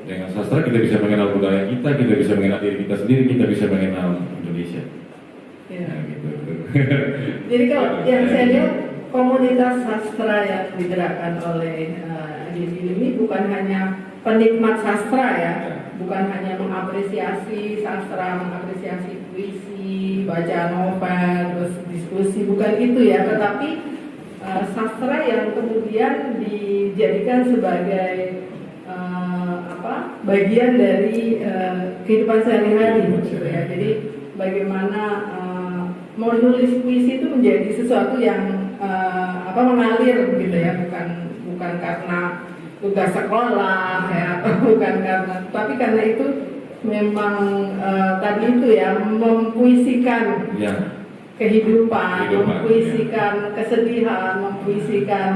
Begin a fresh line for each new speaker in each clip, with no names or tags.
Dengan sastra kita bisa mengenal budaya kita bisa mengenal diri kita sendiri, kita bisa mengenal Indonesia.
Ya.
Nah, gitu.
Jadi kalau yang saya lihat komunitas sastra yang digerakkan oleh ini bukan hanya penikmat sastra ya, bukan hanya mengapresiasi sastra, mengapresiasi puisi, baca novel, terus diskusi, bukan itu ya, tetapi sastra yang kemudian dijadikan sebagai bagian dari kehidupan sehari-hari gitu ya. Jadi bagaimana menulis puisi itu menjadi sesuatu yang mengalir gitu ya, bukan karena tugas sekolah ya, atau bukan karena, tapi karena itu memang tadi itu ya, mempuisikan kehidupan, mempuisikan kesedihan, mempuisikan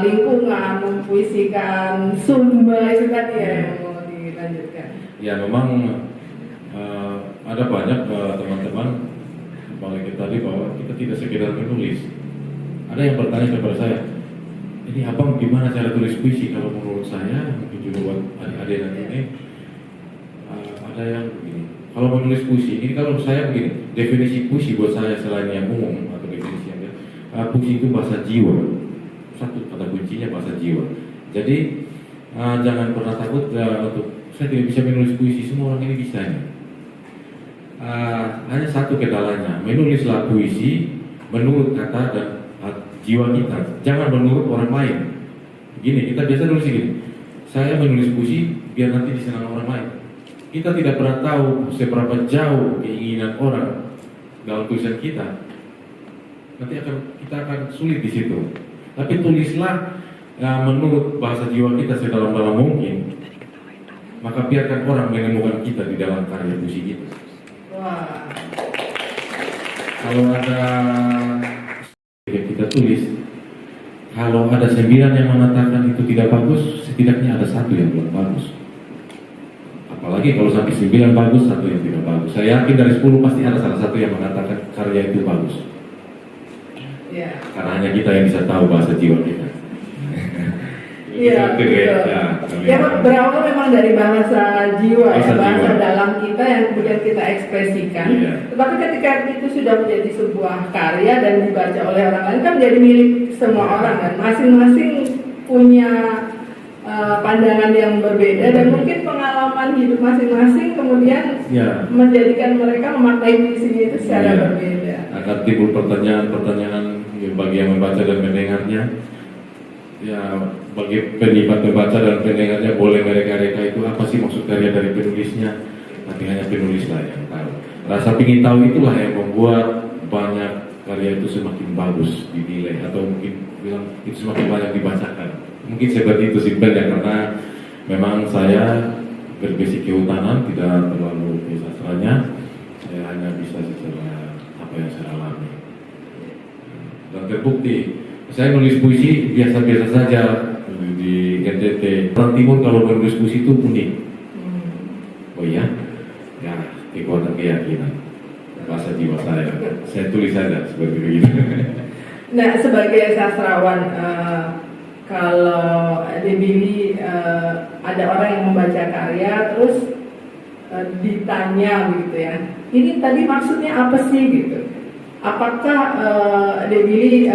lingkungan, mempuisikan Sumba, itu tadi ya yang mau dilanjutkan.
Ya memang ada banyak teman-teman balik tadi bahwa kita tidak sekedar menulis. Ada yang bertanya kepada saya, ini abang gimana cara tulis puisi? Kalau menurut saya, mungkin juga buat adik-adik nanti ini, ada yang begini. Kalau menulis puisi, ini kalau saya begini, definisi puisi buat saya selain yang umum atau definisi yang puisi itu bahasa jiwa. Satu kata kuncinya bahasa jiwa. Jadi jangan pernah takut untuk saya tidak bisa menulis puisi, semua orang ini bisa. Hanya satu kendalanya, menulislah puisi menurut kata dan jiwa kita, jangan menurut orang lain. Gini, kita biasa nulis gini, saya menulis puisi biar nanti disenang orang lain. Kita tidak pernah tahu seberapa jauh keinginan orang dalam tulisan kita. Nanti kita akan sulit di situ. Tapi tulislah menurut bahasa jiwa kita sedalam-dalam mungkin. Maka biarkan orang menemukan kita di dalam karya puisi kita.
Wah.
Kalau ada kita tulis, kalau ada 9 yang mengatakan itu tidak bagus, setidaknya ada 1 yang belum bagus. Apalagi kalau sampai 9 bagus, 1 yang tidak bagus. Saya yakin dari 10 pasti ada salah satu yang mengatakan karya itu bagus.
Ya.
Karena hanya kita yang bisa tahu bahasa jiwa kita.
Iya, ya, berawal memang dari bahasa jiwa, bahasa dalam kita yang kemudian kita ekspresikan.
Iya.
Tetapi ketika itu sudah menjadi sebuah karya dan dibaca oleh orang lain, kan menjadi milik semua orang kan. Masing-masing punya pandangan yang berbeda dan mungkin pengalaman hidup masing-masing kemudian menjadikan mereka memaknai puisinya itu secara berbeda.
Akan timbul pertanyaan-pertanyaan bagi yang membaca dan mendengarnya. Ya, bagi penikmat membaca dan pendengarnya boleh mereka-reka itu apa sih maksud karya dari penulisnya, tapi hanya penulislah yang tahu. Rasa ingin tahu itulah yang membuat banyak karya itu semakin bagus dinilai atau mungkin bilang itu semakin banyak dibacakan. Mungkin seperti itu simpelnya, karena memang saya berbasic kehutanan, tidak terlalu di sastranya, saya hanya bisa secara apa yang saya alami. Dan terbukti saya nulis puisi biasa-biasa saja di NTT. Orang Timur kalau menulis puisi itu unik. Oh iya? Ya, kekuatan keyakinan. Bahasa jiwa saya tulis saja seperti begitu.
Nah, sebagai sastrawan, kalau di Billy ada orang yang membaca karya terus ditanya gitu ya, ini tadi maksudnya apa sih gitu? Apakah Billy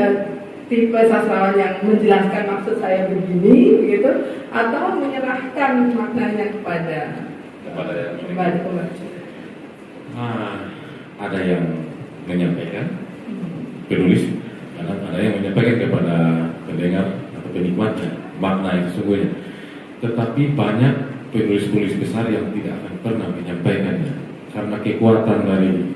tipe sastrawan yang menjelaskan maksud saya begini begitu, atau menyerahkan maknanya kepada pembaca?
Ada yang menyampaikan, penulis, ada yang menyampaikan kepada pendengar atau penikmatnya makna yang sesungguhnya. Tetapi banyak penulis-penulis besar yang tidak akan pernah menyampaikannya karena kekuatan dari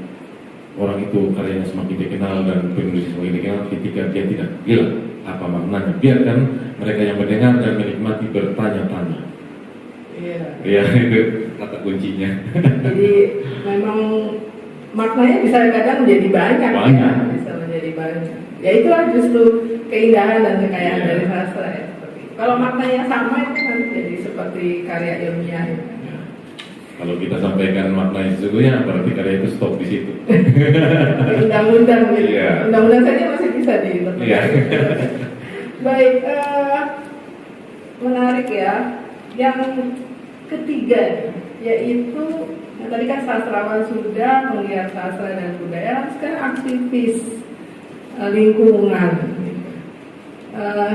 orang itu karyanya semakin dikenal dan penulis semakin dikenal ketika dia tidak bilang apa maknanya. Biarkan mereka yang mendengar dan menikmati bertanya-tanya. Iya, itu kata kuncinya.
Jadi memang maknanya bisa kadang menjadi banyak. Ya, bisa menjadi banyak. Ya itulah justru keindahan dan kekayaan dari sastra ya. Kalau maknanya sama itu nanti jadi seperti karya ilmiah. Ya.
Kalau kita sampaikan makna yang sesungguhnya, berarti karya itu stop di situ.
Undang-undang gitu. Undang-undang saja masih bisa diinterpretasi. Baik, menarik ya. Yang ketiga, yaitu tadi kan sastrawan sudah, penggiat sastra dan budaya, sekarang aktivis lingkungan.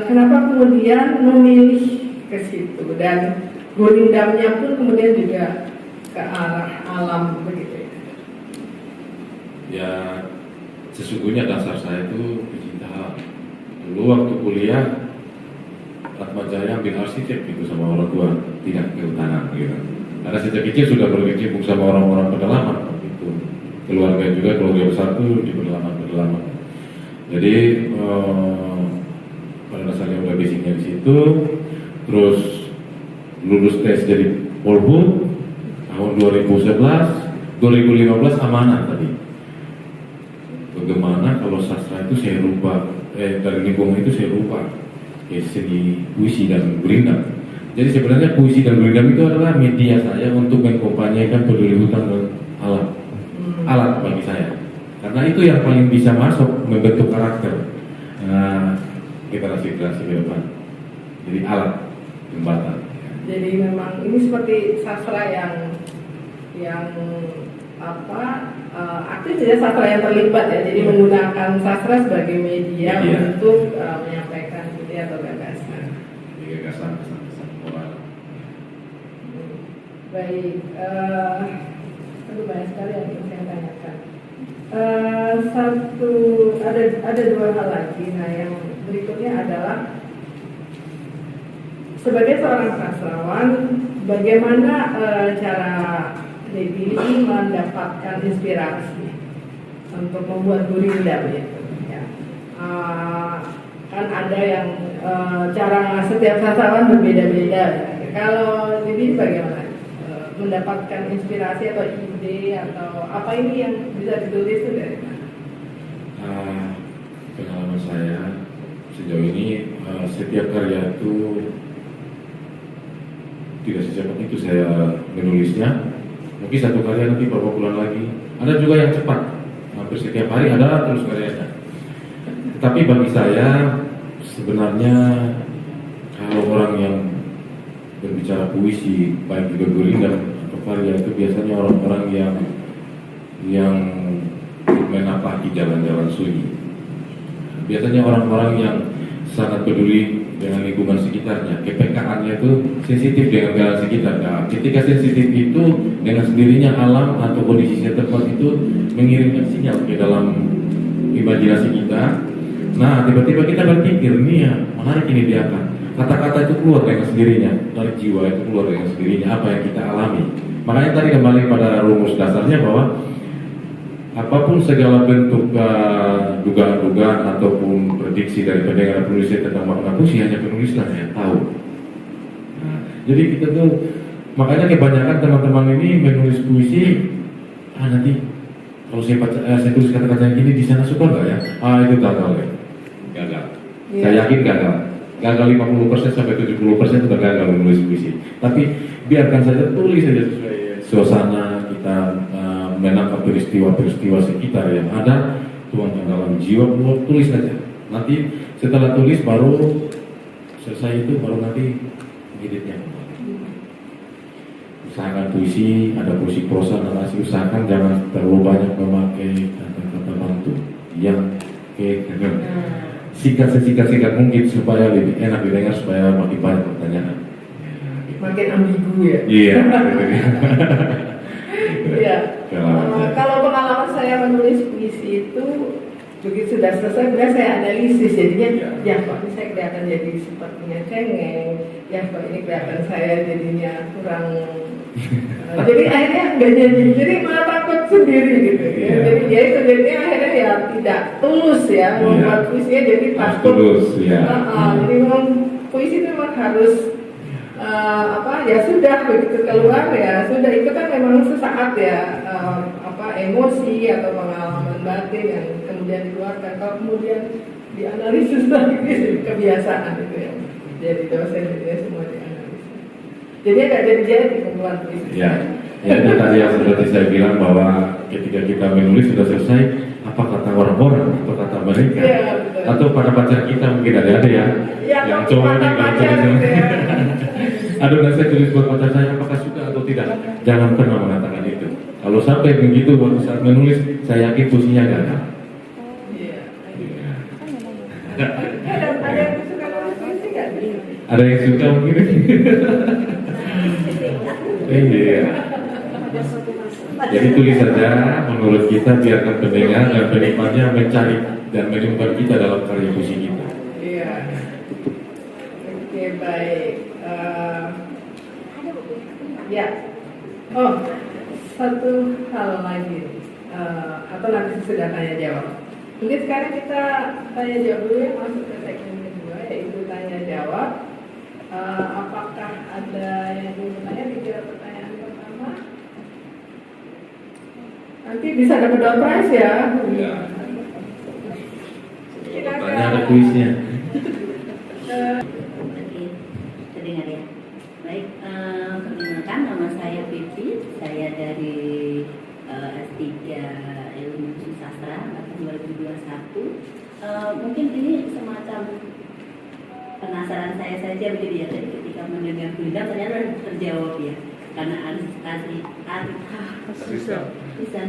Kenapa kemudian memilih ke situ, dan gurindamnya pun kemudian juga ke arah alam begitu?
Ya, sesungguhnya dasar saya itu pecinta alam. Dulu waktu kuliah Atma Jaya ambil arsitek gitu sama orang tua, tidak kehutanan gitu. Karena sejak kecil sudah berkecimpung sama orang-orang pedalaman gitu. Keluarga juga, keluarga besar tuh di pedalaman. Jadi pada dasarnya udah basicnya di situ. Terus lulus tes jadi Polhut tahun 2011, 2015 amanah tadi. Bagaimana kalau sastra itu saya rubah, dari lingkungan itu saya rubah ke seni puisi dan gurindam. Jadi sebenarnya puisi dan gurindam itu adalah media saya untuk mengkampanyekan peduli hutan dan alam. Alat bagi saya. Karena itu yang paling bisa masuk membentuk karakter generasi-generasi ke depan. Jadi alat jembatan.
Jadi memang ini seperti sastra yang aktif ya, sastra yang terlibat ya. Jadi menggunakan sastra sebagai media. Untuk menyampaikan ide atau gagasan.
Gagasan moral.
Baik, banyak sekali yang ingin saya tanyakan. Ada dua hal lagi. Nah, yang berikutnya adalah sebagai seorang sastrawan, bagaimana cara Debbie mendapatkan inspirasi untuk membuat gurindam gitu, ya. Kan ada yang cara setiap sastrawan berbeda-beda. Kalau Debbie bagaimana mendapatkan inspirasi atau ide atau apa ini yang bisa ditulis itu dari mana?
Pengalaman saya sejauh ini setiap karya itu tidak secepat itu saya menulisnya. Mungkin satu karya nanti beberapa bulan lagi. Ada juga yang cepat, hampir setiap hari ada terus karyanya. Tetapi bagi saya sebenarnya kalau orang yang berbicara puisi, baik juga gurindam atau karya, itu biasanya orang-orang yang menapaki jalan-jalan sunyi. Biasanya orang-orang yang sangat peduli dengan lingkungan sekitarnya, kepekaannya itu sensitif dengan lingkungan sekitar. Nah, ketika sensitif itu dengan sendirinya alam atau kondisi setempat itu mengirimkan sinyal ke dalam imajinasi kita. Nah, tiba-tiba kita berpikir, nih ya, menarik ini dia kan. Kata-kata itu keluar dengan sendirinya, dari jiwa itu keluar dengan sendirinya, apa yang kita alami. Makanya tadi kembali pada rumus dasarnya bahwa apapun segala bentuk dugaan-dugaan ataupun prediksi dari pendengar penulis tentang makna puisi, hanya penulislah yang tahu. Nah, jadi kita tuh, makanya kebanyakan teman-teman ini menulis puisi, nanti kalau saya tulis kata-kata yang ini di sana suka nggak ya? Itu gagal ya, gagal. Yeah. Saya yakin gagal. Gagal 50% sampai 70% itu gagal menulis puisi. Tapi biarkan saja, tulis saja sesuai suasana kita, menangkap peristiwa-peristiwa sekitar yang ada, tuangkan dalam jiwa, tulis saja. Nanti setelah tulis baru selesai itu baru nanti editnya. Usahakan puisi, ada puisi prosa, narasi, usahakan jangan terlalu banyak memakai kata-kata bantu yang singkat mungkin supaya lebih enak didengar, supaya makin banyak pertanyaan.
Makin ambigu ya.
Iya.
Iya. Kalau pengalaman saya menulis puisi itu begitu sudah selesai, kemudian saya analisis, jadinya ya kok ini saya kelihatan jadi sepertinya cengeng, ya kok ini kelihatan saya jadinya kurang. Jadi akhirnya nggak jadi malah takut sendiri gitu. Ya. Jadi dia sendirinya akhirnya ya tidak tulus ya membuat puisinya, jadi takut.
Tulus ya.
Jadi memang puisi itu memang harus ya sudah begitu keluar ya sudah, itu kan memang sesaat ya, emosi atau pengalaman batin yang kemudian dikeluarkan. Kalau kemudian dianalisis lagi kebiasaan itu ya, jadi dosen itu ya semua dianalisis, jadi agak jadi kumpulan puisi.
Ya itu tadi yang seperti saya bilang bahwa ketika kita menulis sudah selesai, apa kata orang-orang, apa kata mereka, ya, atau pada pacar kita mungkin ada ya yang coba
pacar gitu ya.
aduh saya tulis buat pacar saya apakah suka atau tidak. Jangan pernah mengatakan itu. Kalau sampai begitu waktu saat menulis, saya yakin puisinya gagal.
Iya. Ada yang suka nulis puisi nggak?
Ada yang suka mungkin? Iya. Jadi tulis saja menurut kita, biarkan pendengar dan penikmatnya mencari dan menemukan kita dalam karya puisi kita.
Iya. Oke, baik. Ya. Oh, satu hal lagi. Atau nanti sudah tanya jawab. Mungkin sekarang kita tanya jawab dulu ya, masuk ke segmen kedua, yaitu tanya jawab. Apakah ada yang ingin bertanya? Dikira pertanyaan pertama. Nanti bisa dapat door prize ya.
Iya.
Silakan.
Tanya ada kuisnya.
Oke, terdengar ya. Baik, perkenalkan nama saya Vivi. Saya dari S3 Ilmu Sastra angkatan 2021. Mungkin ini semacam penasaran saya saja begitu ya, tadi ketika mendengar Gurindam ternyata terjawab ya, karena Arifan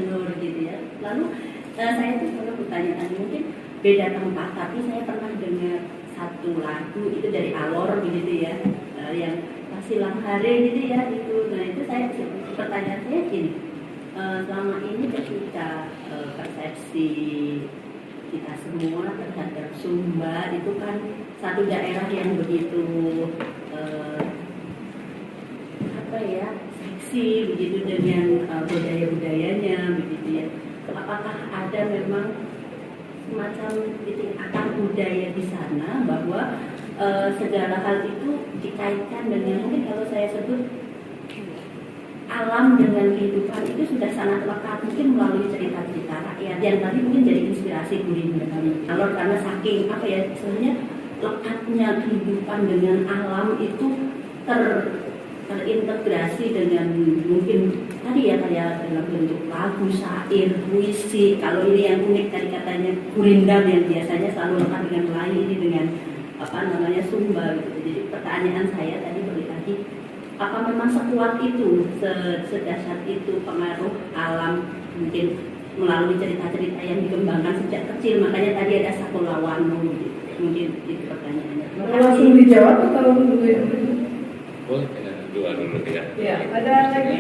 Nur gitu ya. Lalu saya tuh selalu bertanya, mungkin beda tempat, tapi saya pernah dengar satu lagu itu dari Alor begitu ya, yang Silang Hari gitu ya itu. Nah itu saya, pertanyaan saya gini, selama ini ketika persepsi kita semua terhadap Sumba itu kan satu daerah yang begitu seksi begitu dengan budaya-budayanya begitu ya. Apakah ada memang semacam akar budaya di sana bahwa segala hal itu dikaitkan dengan, mungkin kalau saya sebut alam dengan kehidupan itu sudah sangat lekat, mungkin melalui cerita-cerita rakyat yang tadi mungkin jadi inspirasi Gurindam Alor, karena saking sebenarnya lekatnya kehidupan dengan alam itu terintegrasi dengan mungkin tadi ya kayak dalam bentuk lagu, syair, puisi. Kalau ini yang unik tadi katanya Gurindam yang biasanya selalu lekat dengan Melayu, ini dengan Sumba gitu. Jadi pertanyaan saya tadi balik lagi, apa memang sekuat itu, sedasar itu pengaruh alam mungkin melalui cerita-cerita yang dikembangkan sejak kecil, makanya tadi ada Sakulawanu gitu. Mungkin itu pertanyaannya.
Langsung dijawab atau dulu ya?
Boleh, dua dulu ya.
Ya, ada lagi?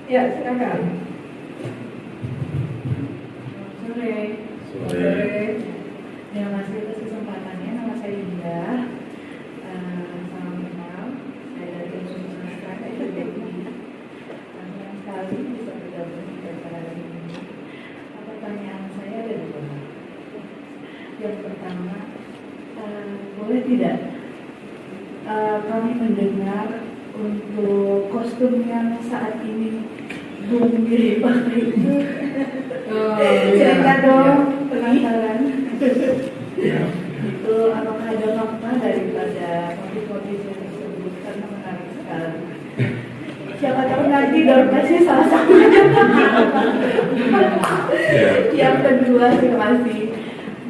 Ya, silakan. Sore.
Terima kasih atas kesempatannya. Nama saya Indah. Salam kenal. Saya dari Ilmu Sastra. Senang sekali bisa bergabung di acara ini. Pertanyaan saya ada dua. Yang pertama, boleh tidak kami mendengar untuk kostum yang saat ini Bung Giri pakai itu? Cerita dong, penasaran. Itu apakah ada makna daripada motif-motif tersebut, karena menarik sekali. Siapa tahu nanti dorkasnya salah satunya. Yang kedua, terima kasih.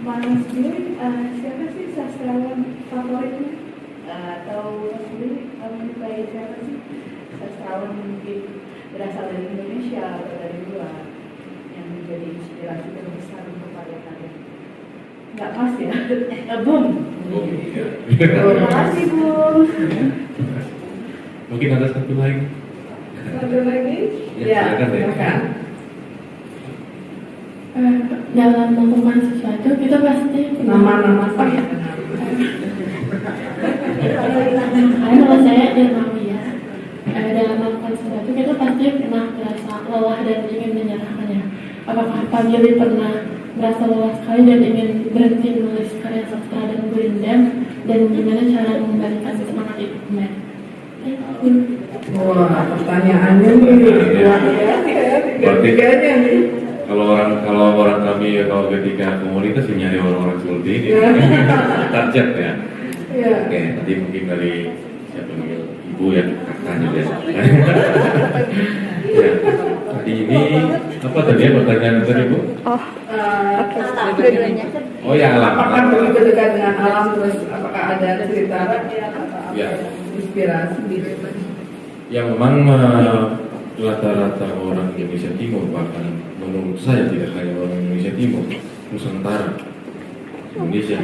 Mas sendiri, siapa sih sastrawan favoritnya? Atau Mas sendiri menyukai siapa sih sastrawan mungkin berasal dari Indonesia atau dari luar yang menjadi inspirasi terbesar untuk karya-karya? Nggak pas ya? Bung. Terima kasih Bung.
Mungkin ada satu lagi.
Satu lagi?
Ya, silakan.
Silakan.
Dalam melakukan sesuatu kita pasti
Nama-nama saya.
Kalau saya Irmawiyah, dalam melakukan sesuatu kita pasti pernah merasa lelah dan ingin menyerahkannya. Apakah Pak Giri pernah merasa lelah sekali dan ingin berhenti menulis karya sastra dan Gurindam, dan gimana cara mengembalikan semangat itu kembali?
Wah, pertanyaannya nih luar biasa ya, tiga-tiganya nih.
Kalau orang kami atau ketika komunitas yang nyari orang-orang seperti ini, target ya.
Iya.
Oke, nanti mungkin dari siapa nih, ibu yang kakaknya ya. Ya, tadi ini apa tadi ya pertanyaan tadi Bu?
Dua-duanya.
Oh ya alam.
Apakah begitu dekat dengan alam, terus apakah ada cerita rakyat atau apa
Ya.
inspirasi gitu.
Ya memang rata-rata orang Indonesia Timur, bahkan menurut saya tidak hanya orang Indonesia Timur, Nusantara, Indonesia,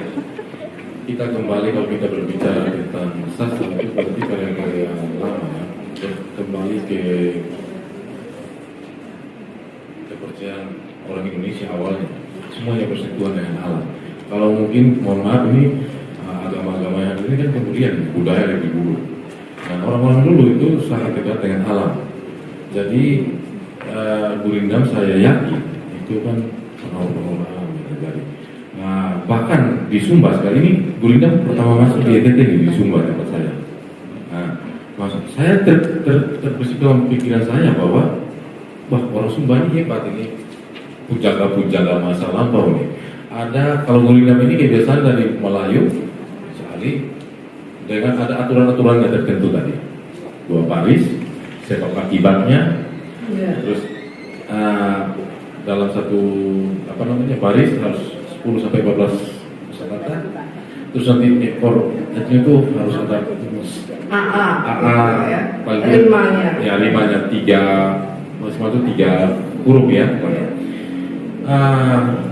kita kembali kalau kita berbicara tentang sastra itu berarti karya-karya lama ya, kembali ke kepercayaan orang Indonesia awalnya, semuanya bersentuhan dengan alam. Kalau mungkin, mohon maaf ini agama-agama yang ini kan kemudian budaya lebih dulu. Nah, orang-orang dulu itu sangat dekat dengan alam. Jadi Gurindam saya yakin itu kan pengawal alam yang terjadi. Nah, bahkan di Sumba sekali ini Gurindam pertama masuk di NTT di Sumba tempat saya. Nah, masuk saya terbesit dalam pikiran saya bahwa orang Sumba ini hebat ini, pujaga-pujaga masa lampau nih. Ada kalau Gurindam ini kebiasaan dari Melayu sekali dengan ada aturan-aturannya tertentu tadi. 2 baris, sepak kaki baknya, terus dalam satu baris harus 10 sampai 14 kata. Terus nanti ekor itu harus ada
AA ya.
paling
Limanya.
ya 5-nya 3 maksimal itu 3 huruf ya.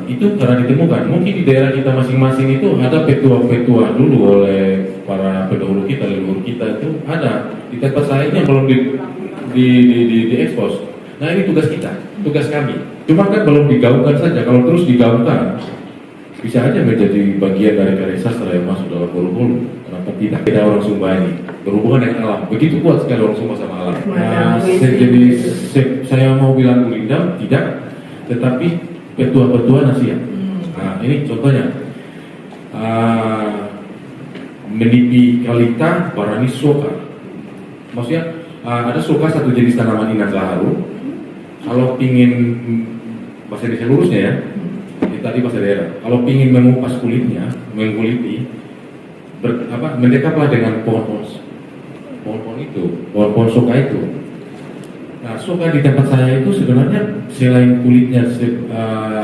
Itu karena ditemukan. Mungkin di daerah kita masing-masing itu ada petua-petua dulu oleh para pendahulu kita, leluhur kita itu ada. Di tempat saya ini belum di expose. Nah ini tugas kita, tugas kami. Cuma kan belum digaungkan saja. Kalau terus digaungkan, bisa aja menjadi bagian dari karya sastra yang masuk dalam kurikulum. Kenapa tidak? Kita orang Sumba ini berhubungan dengan alam. Begitu kuat sekali orang Sumba sama alam. Jadi saya mau bilang Gurindam tidak, tetapi petua-petua nasihat. Nah ini contohnya. Menipi kalita barani soka. Maksudnya ada soka satu jenis tanaman inang gaharu. Kalau pingin bahasa Indonesia lurusnya ya, tadi bahasa daerah. Kalau pingin mengupas kulitnya, mengkuliti, mendekaplah dengan pohon-pohon itu, pohon-pohon soka itu. Nah, soka di tempat saya itu sebenarnya selain kulitnya,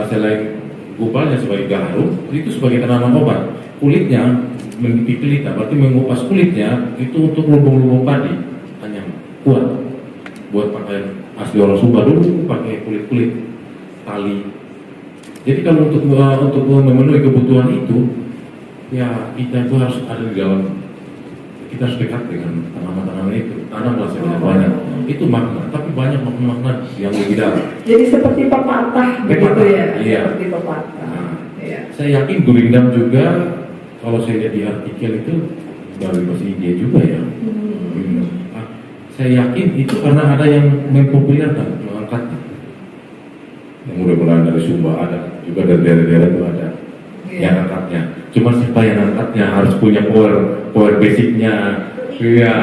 selain gupalnya sebagai gaharu, itu sebagai tanaman obat. Kulitnya menipi kelita, berarti mengupas kulitnya itu untuk lumbung-lumbung padi, hanya kuat buat pakaian asli orang Sumba dulu pakai kulit-kulit tali. Jadi kalau untuk memenuhi kebutuhan itu, ya kita itu harus ada di dalam, kita harus dekat dengan tanaman-tanaman itu, tanamlah sebanyak-banyak. Itu makna, tapi banyak makna yang lebih dalam.
Jadi seperti pepatah begitu ya?
Iya.
Seperti pepatah.
Nah,
Iya.
saya yakin Gurindam juga, kalau saya lihat di artikel itu dari bahasa India juga ya. Saya yakin itu karena ada yang mempopulerkan, mengangkatnya. Yang mudah-mudahan dari Sumba ada, juga dari daerah-daerah itu ada yang angkatnya. Cuma siapa yang angkatnya harus punya power basicnya. Iya.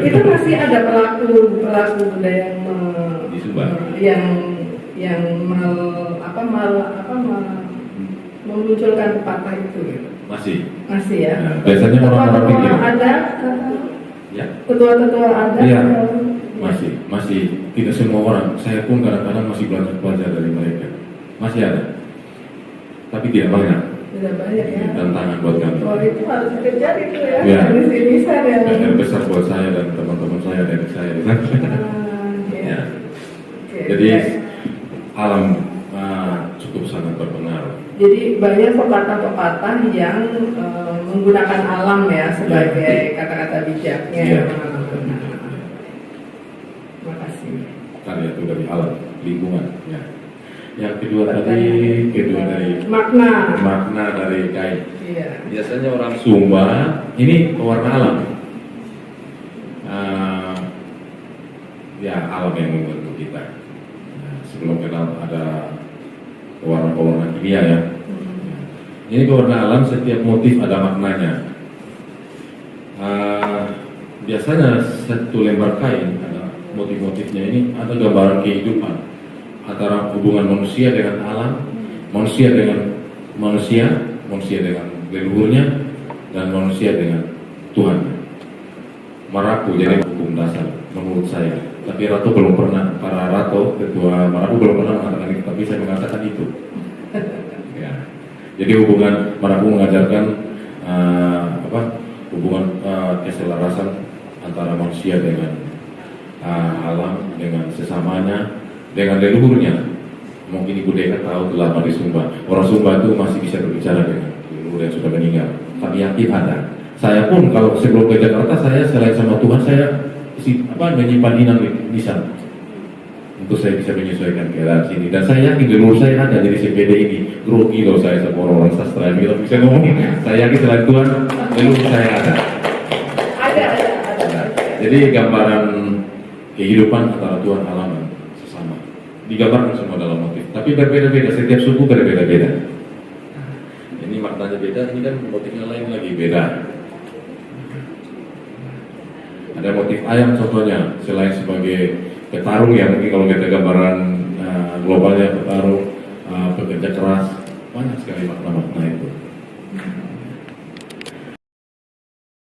Itu masih ada pelaku budaya
Di Sumba.
yang memunculkan pepatah itu gitu. Masih ya.
Nah, biasanya orang-orang
Ketua-ketua
pikir.
ada,
Ya.
ketua-ketua ada.
Iya. Masih tidak semua orang. Saya pun kadang-kadang masih belajar dari mereka. Masih ada. Tapi tidak banyak.
Tidak banyak ya.
Tantangan buat kami.
Oh itu harus dikejar itu ya.
Ya.
Harus bisa ya.
PR besar buat saya dan teman-teman saya dan saya. Ya.
Oke.
Jadi alam cukup sangat berpengaruh.
Jadi banyak pepatah-pepatah yang menggunakan alam ya sebagai kata-kata bijaknya.
Iya.
Terima kasih.
Karya itu dari alam, lingkungan. Ya. Yang kedua dari makna dari kain.
Iya.
Biasanya orang Sumba ini pewarna alam. Ya alam yang membentuk kita. Sebelum kenal ada pewarna kimia ya. Ini pewarna alam, setiap motif ada maknanya. Biasanya satu lembar kain ada motif-motifnya ini ada gambaran kehidupan antara hubungan manusia dengan alam, manusia dengan manusia dengan leluhurnya, dan manusia dengan Tuhan. Marapu jadi hukum dasar menurut saya. Tapi Ratu belum pernah, para Ratu ketua Marapu belum pernah mengatakan itu, tapi saya mengatakan itu. Ya. Jadi hubungan Marapu mengajarkan hubungan keselarasan antara manusia dengan alam, dengan sesamanya, dengan leluhurnya. Mungkin Ibu Deka tahu telah di Sumba. Orang Sumba itu masih bisa berbicara dengan leluhur yang sudah meninggal. Kami yakin ada. Saya pun kalau sebelum ke Jakarta, saya selain sama Tuhan, saya menyimpan inang di sana. Untuk saya bisa menyesuaikan keadaan sini. Dan saya yakin leluhur saya ada di CPD ini. Grogi loh saya sama orang sastra ini. Kalau bisa ngomongin, saya yakin selain Tuhan, leluhur saya ada.
Ada.
Jadi gambaran kehidupan antara Tuhan alam dan sesama digambarkan semua dalam motif. Tapi berbeda-beda, setiap suku berbeda-beda. Ini maknanya beda, ini kan motifnya lain lagi beda. Ada motif ayam contohnya, selain sebagai petarung ya, mungkin kalau kita gambaran globalnya petarung, pekerja keras, banyak sekali makna-makna itu.